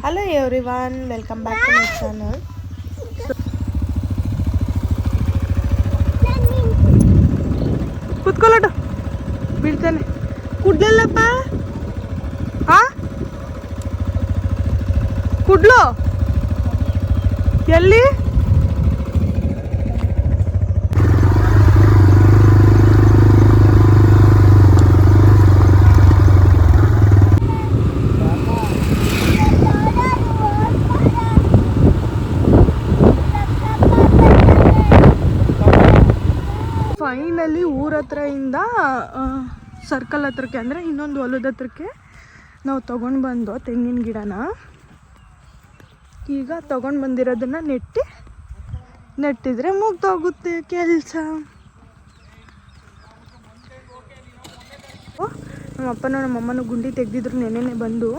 Hello everyone, welcome back to my channel. ಕೂತ್ಕೊಳ್ಳೋದು ಬೀಳ್ತಾನೆ ಕುಡ್ಲಲ್ಲಪ್ಪ. ಹಾ ಕುಡ್ಲು ಎಲ್ಲಿ? ಫೈನಲಿ ಊರ ಹತ್ರ ಇಂದ ಸರ್ಕಲ್ ಹತ್ರಕ್ಕೆ ಅಂದರೆ ಇನ್ನೊಂದು ಹೊಲದ ಹತ್ರಕ್ಕೆ ನಾವು ತೊಗೊಂಡು ಬಂದು ತೆಂಗಿನ ಗಿಡನ ಈಗ ತೊಗೊಂಡು ಬಂದಿರೋದನ್ನು ನೆಟ್ಟಿದ್ರೆ ಮುಗ್ದೋಗುತ್ತೆ ಕೆಲಸ. ನಮ್ಮ ಅಪ್ಪನೂ ನಮ್ಮಮ್ಮನೂ ಗುಂಡಿ ತೆಗೆದಿದ್ರು ನೆನೆನೆ ಬಂದು.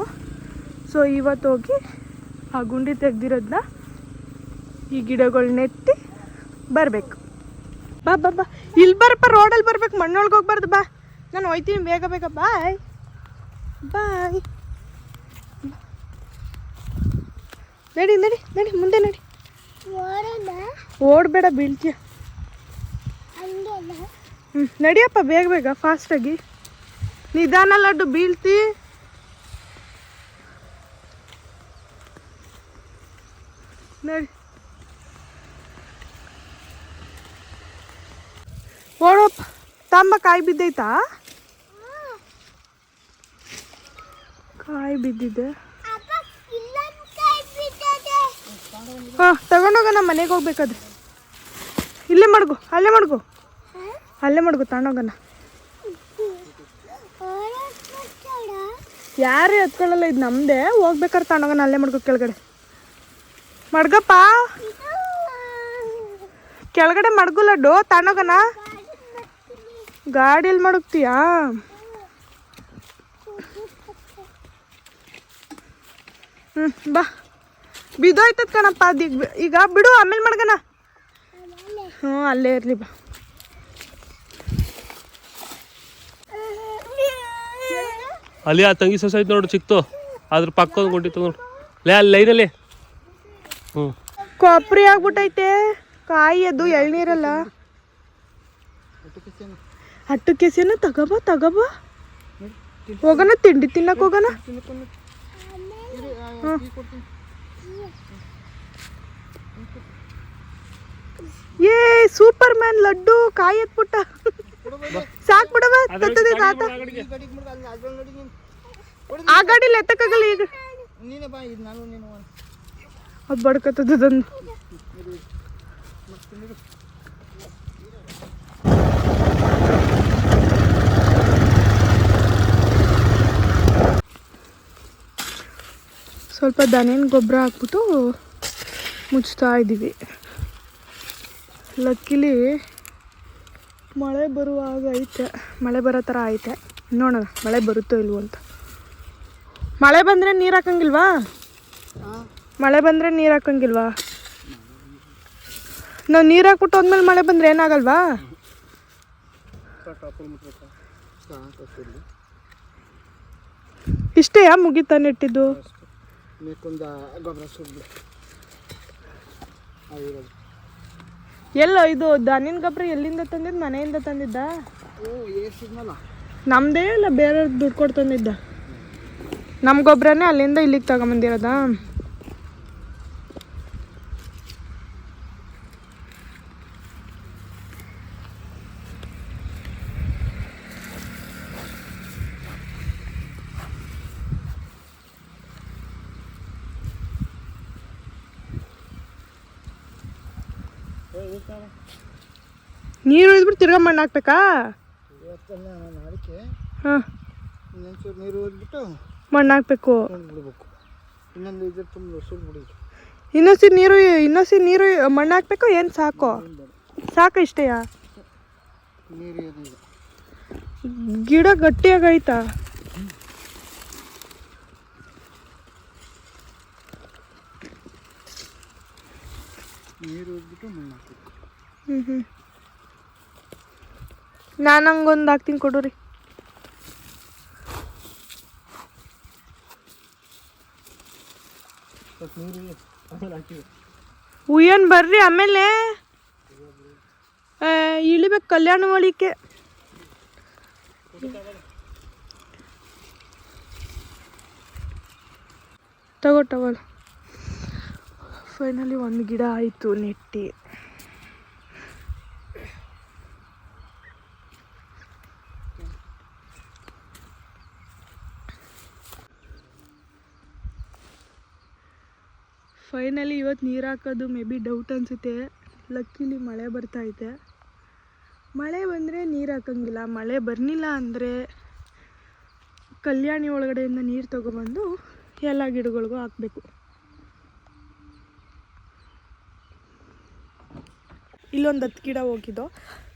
ಸೊ ಇವತ್ತು ಹೋಗಿ ಆ ಗುಂಡಿ ತೆಗ್ದಿರೋದನ್ನ ಈ ಗಿಡಗಳು ನೆಟ್ಟಿ ಬರಬೇಕು. ಬಾ ಬಾ ಬಾ, ಇಲ್ಲಿ ಬರಪ್ಪ, ರೋಡಲ್ಲಿ ಬರ್ಬೇಕು, ಮಣ್ಣೊಳಗೆ ಹೋಗ್ಬಾರ್ದು. ಬಾ, ನಾನು ಹೋಯ್ತೀನಿ ಬೇಗ ಬೇಗ. ಬಾಯ್ ಬಾಯ್. ನಡಿ ನಡಿ ನಡಿ, ಮುಂದೆ ನಡಿ. ಓಡಬೇಡ, ಬೀಳ್ತೀಯ. ನಡಿಯಪ್ಪ ಬೇಗ ಬೇಗ, ಫಾಸ್ಟಾಗಿ. ನಿಧಾನ ಲಡ್ಡು, ಬೀಳ್ತಿ. ನಡಿ ಓಡಪ್ಪ. ತಾಂಬ, ಕಾಯಿ ಬಿದ್ದೈತಾ? ಕಾಯಿ ಬಿದ್ದಿದೆ. ಹಾಂ, ತಗೊಂಡೋಗ. ನಮ್ಮ ಮನೆಗೆ ಹೋಗ್ಬೇಕಾದ್ರೆ ಇಲ್ಲೇ ಮಡ್ಗು, ಅಲ್ಲೇ ಮಡ್ಗು, ಅಲ್ಲೇ ಮಡ್ಗು, ತಗೊಂಡೋಗಣ. ಯಾರೇ ಹತ್ಕೊಳ್ಳಲ್ಲ, ಇದು ನಮ್ಮದೇ. ಹೋಗ್ಬೇಕಾದ್ರೆ ತಗೊಂಡೋಗಣ, ಅಲ್ಲೇ ಮಡ್ಗು, ಕೆಳಗಡೆ ಮಡ್ಗಪ್ಪ. ಕೆಳಗಡೆ ಮಡ್ಗು ಲಡ್ಡು, ತಗೊಂಡೋಗಣ. ಗಾಡಿಯಲ್ಲಿ ಮಡಗ್ತೀಯಾ? ಬಾ. ಬಿದ್ದೋಯ್ತದ ಕಣಪ್ಪ ಅದು. ಈಗ ಬಿಡು, ಆಮೇಲೆ ಮಡ್ಗಣ. ಹ್ಞೂ, ಅಲ್ಲೇ ಇರಲಿ. ಬಾ. ಅಲ್ಲಿ ಆ ತಂಗಿ ಸೊಸೆ ಐತೆ ನೋಡು, ಚಿಕ್ತು. ಅದ್ರ ಪಕ್ಕ ಕೊಂಡಿತ್ತು ನೋಡು, ಲೇ ಅಲ್ಲಿ ಲೈನಲ್ಲಿ. ಹ್ಞೂ, ಕೊಬ್ಬರಿ ಆಗ್ಬಿಟ್ಟೈತೆ ಕಾಯಿ. ಅದು ಎಳ್ನೀರಲ್ಲ. ಹಟ್ಟು ಕೆಸಿನ ತಗೋಬಾ ತಗೋಬಾ. ಹೋಗೋಣ, ತಿಂಡಿ ತಿನ್ನಕ್ಕೆ ಹೋಗೋಣ. ಏ ಸೂಪರ್ ಮ್ಯಾನ್ ಲಡ್ಡು, ಕಾಯಿ ಎತ್ಬಿಟ್ಟ. ಸಾಕ್ ಬಿಡವ, ತತ್ತದ ತಾತ. ಆ ಗಾಡಿಲಿ ಎತ್ತಕ್ಕಾಗಲ್ಲ ಈಗ. ಅದು ಬಡ್ಕತ್ತದೊಂದು. ಸ್ವಲ್ಪ ದನಿನ ಗೊಬ್ಬರ ಹಾಕ್ಬಿಟ್ಟು ಮುಚ್ತಾ ಇದ್ದೀವಿ. ಲಕ್ಕಿಲಿ ಮಳೆ ಬರುವಾಗ ಐತೆ, ಮಳೆ ಬರೋ ಥರ ಐತೆ. ನೋಡೋಣ ಮಳೆ ಬರುತ್ತೋ ಇಲ್ವೋ ಅಂತ. ಮಳೆ ಬಂದರೆ ನೀರು ಹಾಕಂಗಿಲ್ವಾ? ಮಳೆ ಬಂದರೆ ನೀರು ಹಾಕಂಗಿಲ್ವಾ? ನಾವು ನೀರು ಹಾಕ್ಬಿಟ್ಟು ಹೋದ್ಮೇಲೆ ಮಳೆ ಬಂದರೆ ಏನಾಗಲ್ವಾ? ಇಷ್ಟೇ ಮುಗಿತಾ ನೆಟ್ಟಿದ್ದು? ಎಲ್ಲೋ ಇದು ದನಿನ ಗೊಬ್ಬರ ಎಲ್ಲಿಂದ ತಂದಿದ್ದು? ಮನೆಯಿಂದ ತಂದಿದ್ದ? ನಮ್ಮದೇ ಇಲ್ಲ, ಬೇರೆ ದುಡ್ಡು ಕೊಟ್ಟು ತಂದಿದ್ದ. ನಮ್ಮ ಗೊಬ್ಬರನೇ ಅಲ್ಲಿಂದ ಇಲ್ಲಿಗೆ ತಗೊಂಬಂದಿರೋದಾ? ನೀರು ಉಳಿದ್ಬಿಟ್ಟು ತಿರ್ಗಾ ಮಣ್ಣು ಹಾಕ್ಬೇಕಾ? ಹಾಂ, ಮಣ್ಣು ಹಾಕ್ಬೇಕು. ಇನ್ನೊಸಿ ನೀರು ಮಣ್ಣು ಹಾಕ್ಬೇಕು. ಏನು ಸಾಕು? ಸಾಕು ಇಷ್ಟೇಯಾ? ಗಿಡ ಗಟ್ಟಿಯಾಗೈತಾ? ನಾನು ಹಂಗೊಂದು ಹಾಕ್ತೀನಿ, ಕೊಡೋರಿ. ಉಯ್ಯನ್ ಬರ್ರಿ ಆಮೇಲೆ ಇಳಿಬೇಕು ಕಲ್ಯಾಣ ಒಳಿಕೆ. ತಗೋ ಟವಲ್. ಫೈನಲಿ ಒಂದು ಗಿಡ ಆಯಿತು ನೆಟ್ಟಿ. ಫೈನಲಿ ಇವತ್ತು ನೀರು ಹಾಕೋದು ಮೇ ಬಿ ಡೌಟ್ ಅನಿಸುತ್ತೆ. ಲಕ್ಕಿಲಿ ಮಳೆ ಬರ್ತೈತೆ. ಮಳೆ ಬಂದರೆ ನೀರು ಹಾಕೋಂಗಿಲ್ಲ, ಮಳೆ ಬರಲಿಲ್ಲ ಅಂದರೆ ಕಲ್ಯಾಣಿ ಒಳಗಡೆಯಿಂದ ನೀರು ತೊಗೊಬಂದು ಎಲ್ಲ ಗಿಡಗಳಿಗೂ ಹಾಕಬೇಕು. ಇಲ್ಲೊಂದು 10 ಗಿಡ ಹೋಗಿದ್ದೋ.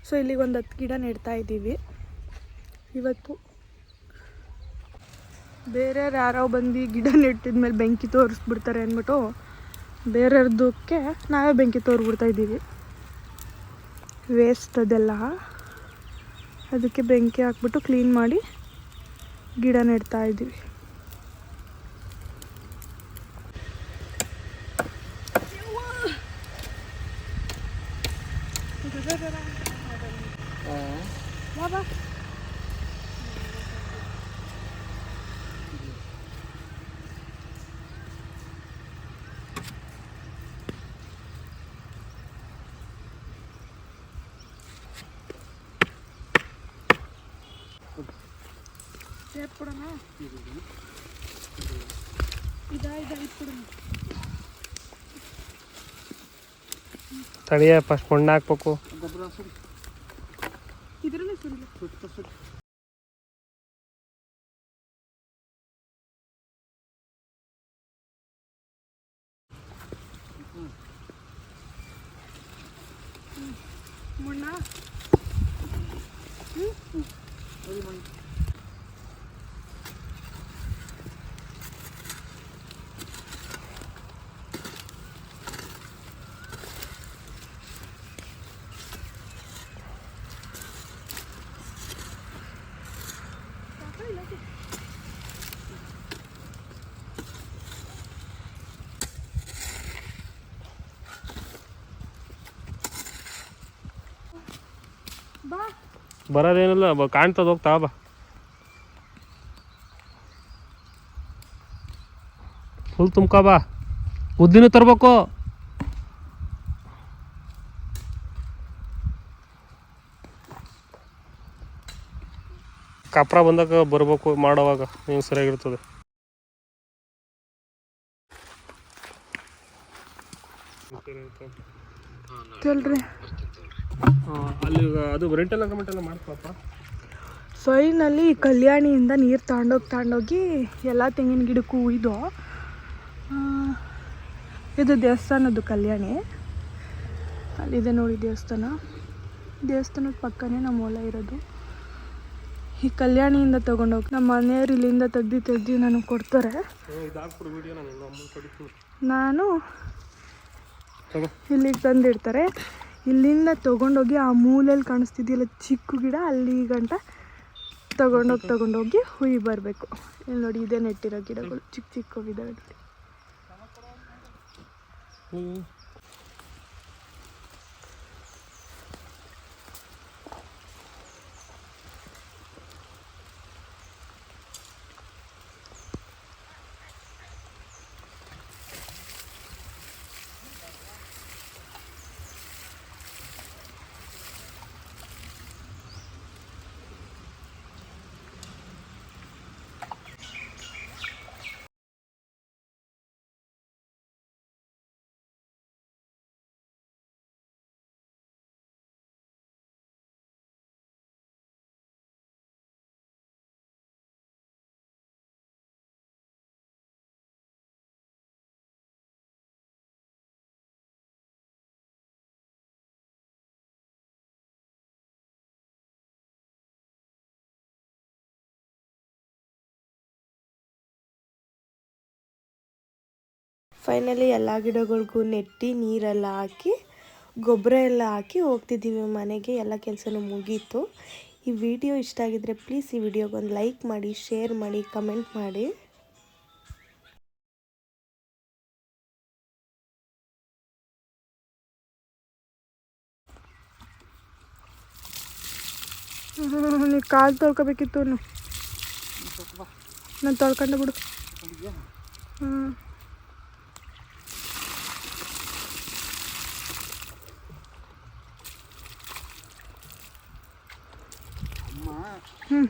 ಸೊ ಇಲ್ಲಿಗೊಂದು 10 ಗಿಡ ನೆಡ್ತಾ ಇದ್ದೀವಿ ಇವತ್ತು. ಬೇರೆಯವ್ರು ಯಾರೋ ಬಂದು ಗಿಡ ನೆಟ್ಟಿದ್ಮೇಲೆ ಬೆಂಕಿ ತೋರಿಸ್ಬಿಡ್ತಾರೆ ಅಂದ್ಬಿಟ್ಟು ಬೇರೆಯವ್ರದಕ್ಕೆ ನಾವೇ ಬೆಂಕಿ ತೋರ್ಬಿಡ್ತಾ ಇದ್ದೀವಿ. ವೇಸ್ಟ್ ಅದೆಲ್ಲ, ಅದಕ್ಕೆ ಬೆಂಕಿ ಹಾಕ್ಬಿಟ್ಟು ಕ್ಲೀನ್ ಮಾಡಿ ಗಿಡ ನೆಡ್ತಾ ಇದ್ದೀವಿ. ತಡಿಯ ಫಸ್ಟ್ ಮಣ್ಣು ಹಾಕ್ಬೇಕು. ಬರೋದೇನಿಲ್ಲ, ಕಾಣ್ತದ, ಹೋಗ್ತಾ ಬಾ. ಫುಲ್ ತುಂಬ್ಕ ಬಾ. ಉದ್ದಿನ ತರ್ಬೇಕು. ಕಪ್ರ ಬಂದಾಗ ಬರ್ಬೇಕು, ಮಾಡೋವಾಗ ನೀವು ಸರಿಯಾಗಿರ್ತದೆ. ಅಲ್ಲಿ ಅದು ರೆಂಟೆಲ್ಲ ಕಮೆಂಟೆಲ್ಲ ಮಾಡ್ಕೊಳಪ್ಪ. ಫೈನಲಿ ಕಲ್ಯಾಣಿಯಿಂದ ನೀರು ತಗೊಂಡೋಗಿ ಎಲ್ಲ ತೆಂಗಿನ ಗಿಡಕ್ಕೂ ಇದು ದೇವಸ್ಥಾನದ್ದು ಕಲ್ಯಾಣಿ. ಅಲ್ಲಿದೆ ನೋಡಿ ದೇವಸ್ಥಾನದ ಪಕ್ಕನೇ ನಮ್ಮ ಹೊಲ ಇರೋದು. ಈ ಕಲ್ಯಾಣಿಯಿಂದ ತೊಗೊಂಡೋಗಿ ನಮ್ಮ ಮನೆಯವ್ರು ಇಲ್ಲಿಂದ ತೆಗ್ದು ನನಗೆ ಕೊಡ್ತಾರೆ. ನಾನು ಇಲ್ಲಿಗೆ ತಂದಿಡ್ತಾರೆ. ಇಲ್ಲಿಂದ ತೊಗೊಂಡೋಗಿ ಆ ಮೂಲೆಯಲ್ಲಿ ಕಾಣಿಸ್ತಿದೆಯಲ್ಲ ಚಿಕ್ಕ ಗಿಡ, ಅಲ್ಲಿ ಗಂಟ ತೊಗೊಂಡೋಗಿ ಹುಯಿ ಬರಬೇಕು. ಇಲ್ಲಿ ನೋಡಿ, ಇದೇ ನೆಟ್ಟಿರೋ ಗಿಡಗಳು ಚಿಕ್ಕ ಚಿಕ್ಕವಿದ್ದಾವೆ ನೋಡಿ. ಫೈನಲಿ ಎಲ್ಲ ಗಿಡಗಳಿಗೂ ನೆಟ್ಟಿ ನೀರೆಲ್ಲ ಹಾಕಿ ಗೊಬ್ಬರ ಎಲ್ಲ ಹಾಕಿ ಹೋಗ್ತಿದ್ದೀವಿ ಮನೆಗೆ. ಎಲ್ಲ ಕೆಲಸನೂ ಮುಗೀತು. ಈ ವಿಡಿಯೋ ಇಷ್ಟ ಆಗಿದ್ರೆ ಪ್ಲೀಸ್ ಈ ವಿಡಿಯೋಗೆ ಒಂದು ಲೈಕ್ ಮಾಡಿ, ಶೇರ್ ಮಾಡಿ, ಕಮೆಂಟ್ ಮಾಡಿ. ನೀ ಕಾಲು ತೊಳ್ಕೊಬೇಕಿತ್ತು ನಾನು ತೊಳ್ಕೊಂಡೆ ಬಿಡು. ಹ್ಞೂ ಹ್ಞೂ